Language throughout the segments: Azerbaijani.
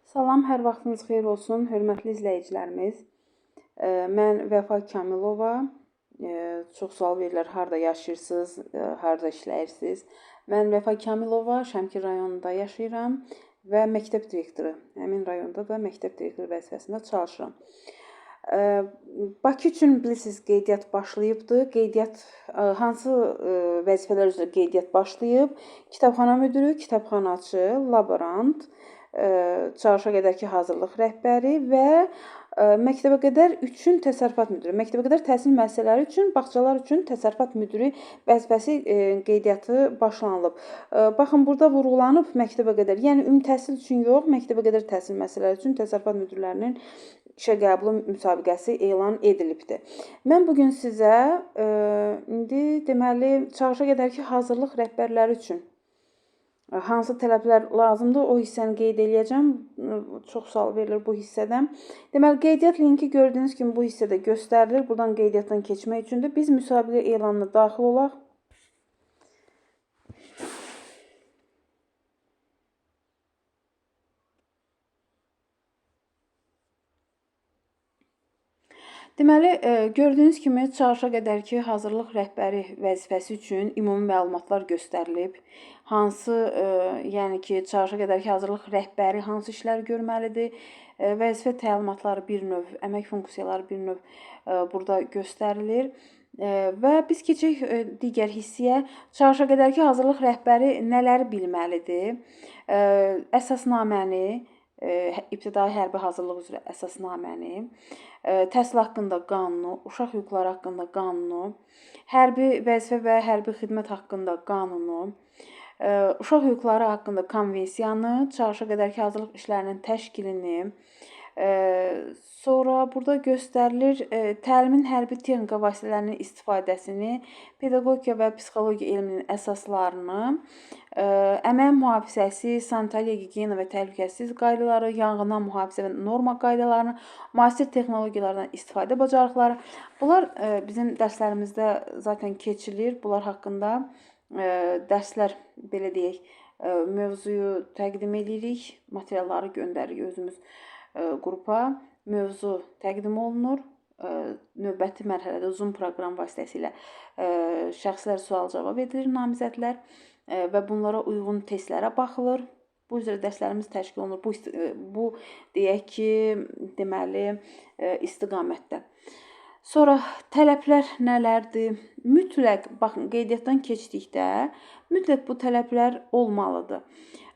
Salam, hər vaxtınız xeyir olsun, hörmətli izləyicilərimiz. Mən Vəfa Kamilova. Çox sual verirlər, harada yaşayırsınız, harada işləyirsiniz. Mən Vəfa Kamilova, Şəmkir rayonunda yaşayıram və məktəb direktoru. Həmin rayonda da məktəb direktoru vəzifəsində çalışıram. Bakı üçün bilirsiniz, qeydiyyat başlayıbdır. Qeydiyyat hansı vəzifələr üzrə qeydiyyat başlayıb? Kitabxana müdürü, kitabxanaçı, laborant, çağırışa qədərki hazırlıq rəhbəri və məktəbə qədər üçün təsərrüfat müdürü. Məktəbə qədər təhsil müəssisələri üçün, bağçalar üçün təsərrüfat müdürü vəzifəsi qeydiyyatı başlanılıb. Baxın, burada vurğulanıb məktəbə qədər, yəni ümumi təhsil üçün yox, məktəbə qədər təhsil müəssisələri üçün təsərrüfat müdürlərinin işə qəbulu müsabiqəsi elan edilibdir. Mən bugün sizə indi deməli çağırışa qədərki hazırlıq rəhbərləri üçün hansı tələblər lazımdır, o hissəni qeyd edəcəm. Çox sual verilir bu hissədən. Deməli, qeydiyyat linki gördüyünüz kimi bu hissədə göstərilir. Buradan qeydiyyatdan keçmək üçündür. Biz müsabiqə elanına daxil olaq. Deməli, gördüyünüz kimi çağırışa qədərki hazırlıq rəhbəri vəzifəsi üçün ümumi məlumatlar göstərilib. Hansı, yəni ki, çağırışa qədərki hazırlıq rəhbəri hansı işlər görməlidir? Vəzifə təlimatları bir növ, əmək funksiyaları bir növ burada göstərilir. Və biz keçək digər hissəyə. Çağırışa qədərki hazırlıq rəhbəri nələri bilməlidir? Əsasnaməni, ibtidai hərbi hazırlıq üzrə əsasnaməni, təhsil haqqında qanunu, uşaq hüquqları haqqında qanunu, hərbi vəzifə və hərbi xidmət haqqında qanunu, uşaq hüquqları haqqında konvensiyanı, çağırışa qədərki hazırlıq işlərinin təşkilini, sonra burada göstərilir təlimin hərbi texnika vasitələrinin istifadəsini, pedaqogika və psixologiya elminin əsaslarını, əmək mühafizəsi, sanitariya, gigiyena və təhlükəsizlik qaydaları, yanğından mühafizə və norma qaydalarını, müasir texnologiyalardan istifadə bacarıqları. Bunlar bizim dərslərimizdə zaten keçilir. Bunlar haqqında dərslər, belə deyək, mövzuyu təqdim edirik, materialları göndəririk özümüz qrupa. Mövzu təqdim olunur. Növbəti mərhələdə Zoom proqram vasitəsilə şəxslər sual-cavab edilir, namizədlər və bunlara uyğun testlərə baxılır. Bu üzrə dərslərimiz təşkil olunur. Bu deyək ki, deməli istiqamətdə. Sonra tələblər nələrdir? Mütləq, baxın, qeydiyyatdan keçdikdə mütləq bu tələblər olmalıdır.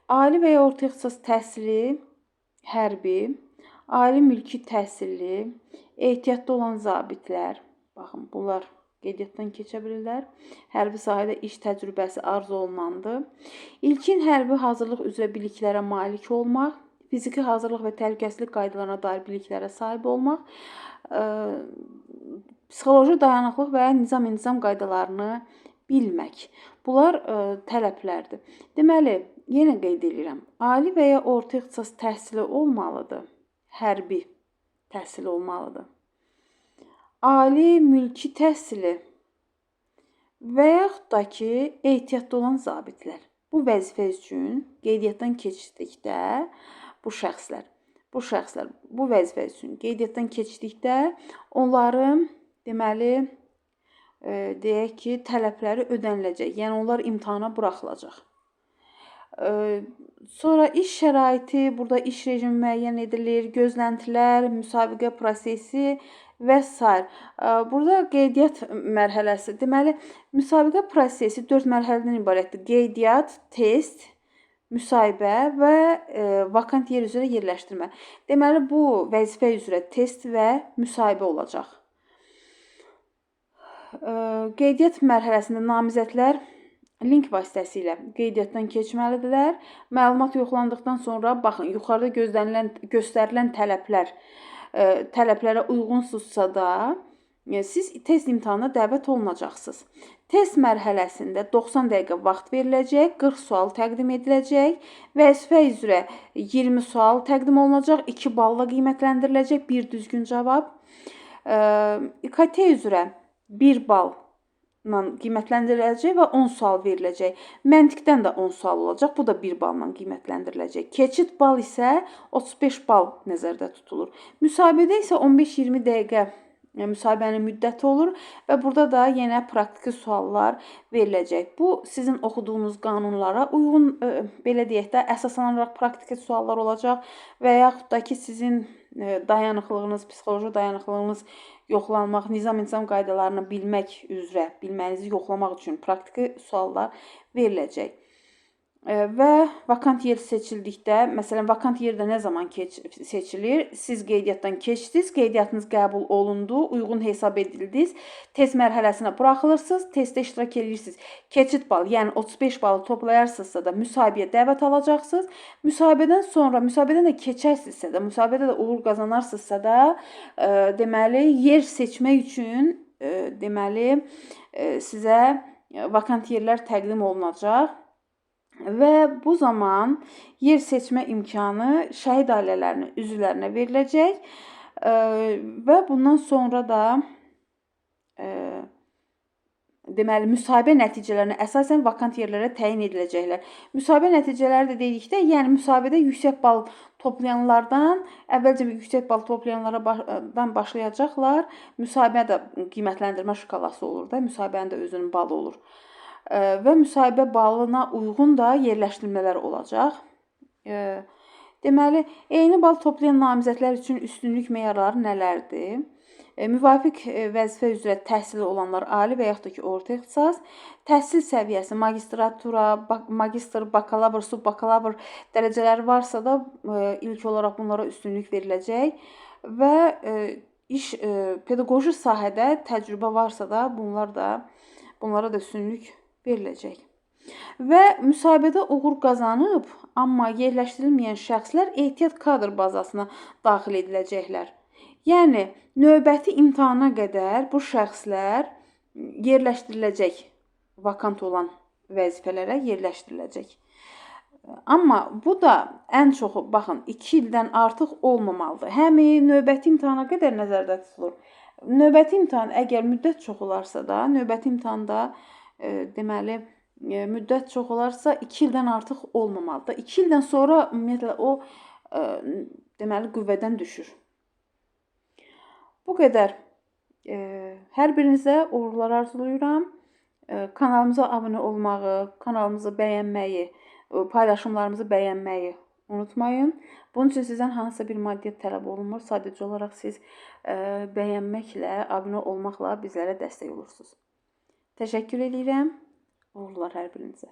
Ali və ya orta ixtisas təhsili, hərbi, ali mülki təhsilli, ehtiyatda olan zabitlər, baxın, bunlar qeydiyyatdan keçə bilirlər. Hərbi sahədə iş təcrübəsi arzu olunandır. İlkin hərbi hazırlıq üzrə biliklərə malik olmaq, fiziki hazırlıq və təhlükəsizlik qaydalarına dair biliklərə sahib olmaq, psixoloji dayanıqlıq və nizam-intizam qaydalarını bilmək. Bunlar tələblərdir. Deməli, yenə qeyd edirəm, ali və ya orta ixtisas təhsili olmalıdır, hərbi təhsili olmalıdır. Ali mülki təhsili və yaxud da ki, ehtiyatda olan zabitlər. Bu vəzifə üçün qeydiyyatdan keçdikdə bu şəxslər bu vəzifə üçün qeydiyyatdan keçdikdə onların deməli deyək ki, tələbləri ödəniləcək. Yəni onlar imtahana buraxılacaq. Sonra iş şəraiti, burada iş rejimi müəyyən edilir, gözləntilər, müsabiqə prosesi və s. Burada qeydiyyat mərhələsi, deməli, müsabiqə prosesi 4 mərhələdən ibarətdir. Qeydiyyat, test, müsahibə və vakant yer üzrə yerləşdirmə. Deməli, bu vəzifə üzrə test və müsahibə olacaq. Qeydiyyat mərhələsində namizədlər link vasitəsilə qeydiyyatdan keçməlidirlər. Məlumat yoxlandıqdan sonra, baxın, yuxarıda göstərilən tələblərə uyğunsuzsa da, siz test imtahanına dəvət olunacaqsınız. Test mərhələsində 90 dəqiqə vaxt veriləcək, 40 sual təqdim ediləcək, vəzifə üzrə 20 sual təqdim olunacaq, 2 balla qiymətləndiriləcək, 1 düzgün cavab. İKT üzrə 1 bal qiymətləndiriləcək və 10 sual veriləcək. Məntiqdən də 10 sual olacaq. Bu da 1 balla qiymətləndiriləcək. Keçid bal isə 35 bal nəzərdə tutulur. Müsahibədə isə 15-20 dəqiqə müsahibənin müddəti olur və burada da yenə praktiki suallar veriləcək. Bu sizin oxuduğunuz qanunlara uyğun, belə deyək də, əsaslanaraq praktiki suallar olacaq və yaxud da ki, sizin dayanıqlığınız, psixoloji dayanıqlığınız yoxlanmaq, nizam-intizam qaydalarını bilmək üzrə, bilmənizi yoxlamaq üçün praktiki suallar veriləcək. Və vakant yer seçildikdə, məsələn, vakant yerdə nə zaman seçilir? Siz qeydiyyatdan keçdiniz, qeydiyyatınız qəbul olundu, uyğun hesab edildiniz, test mərhələsinə buraxılırsınız, testdə iştirak edirsiniz. Keçid balı, yəni 35 balı toplayarsınızsa da müsahibəyə dəvət alacaqsınız. Müsahibədən sonra, müsahibədən də keçərsinizsə də, müsahibədə də uğur qazanarsınızsa da, deməli, yer seçmək üçün, deməli, sizə vakant yerlər təqdim olunacaq. Və bu zaman yer seçmə imkanı şəhid ailələrinin üzvlərinə veriləcək və bundan sonra da deməli, müsahibə nəticələrinə əsasən vakant yerlərə təyin ediləcəklər. Müsahibə nəticələri də dedikdə, yəni müsahibədə yüksək bal toplayanlardan, əvvəlcə yüksək bal toplayanlardan başlayacaqlar. Müsahibə də qiymətləndirmə şkalası olur da, müsahibənin də özünün balı olur. Və müsahibə balına uyğun da yerləşdirmələr olacaq. Deməli, eyni bal toplayan namizədlər üçün üstünlük meyarları nələrdir? Müvafiq vəzifə üzrə təhsili olanlar ali və yaxud da ki, orta ixtisas, təhsil səviyyəsi, magistratura, magistr, bakalavr, subbakalavr dərəcələri varsa da ilk olaraq bunlara üstünlük veriləcək və pedaqoji sahədə təcrübə varsa da bunlara da üstünlük veriləcək. Və müsahibədə uğur qazanıb, amma yerləşdirilməyən şəxslər ehtiyat kadr bazasına daxil ediləcəklər. Yəni, növbəti imtahana qədər bu şəxslər yerləşdiriləcək, vakant olan vəzifələrə yerləşdiriləcək. Amma bu da ən çoxu, baxın, 2 ildən artıq olmamalıdır. Həm növbəti imtahana qədər nəzərdə tutulur. Növbəti imtahan əgər müddət çox olarsa da, növbəti imtahanda deməli, müddət çox olarsa 2 ildən artıq olmamalıdır. 2 ildən sonra ümumiyyətlə o deməli qüvvədən düşür. Bu qədər. Hər birinizə uğurlar arzulayıram. Kanalımıza abunə olmağı, kanalımızı bəyənməyi, paylaşımlarımızı bəyənməyi unutmayın. Bunun üçün sizdən hansısa bir maddiyyat tələb olunmur. Sadəcə olaraq siz bəyənməklə, abunə olmaqla bizlərə dəstək olursunuz. Təşəkkür edirəm. Uğurlar hər birinizə.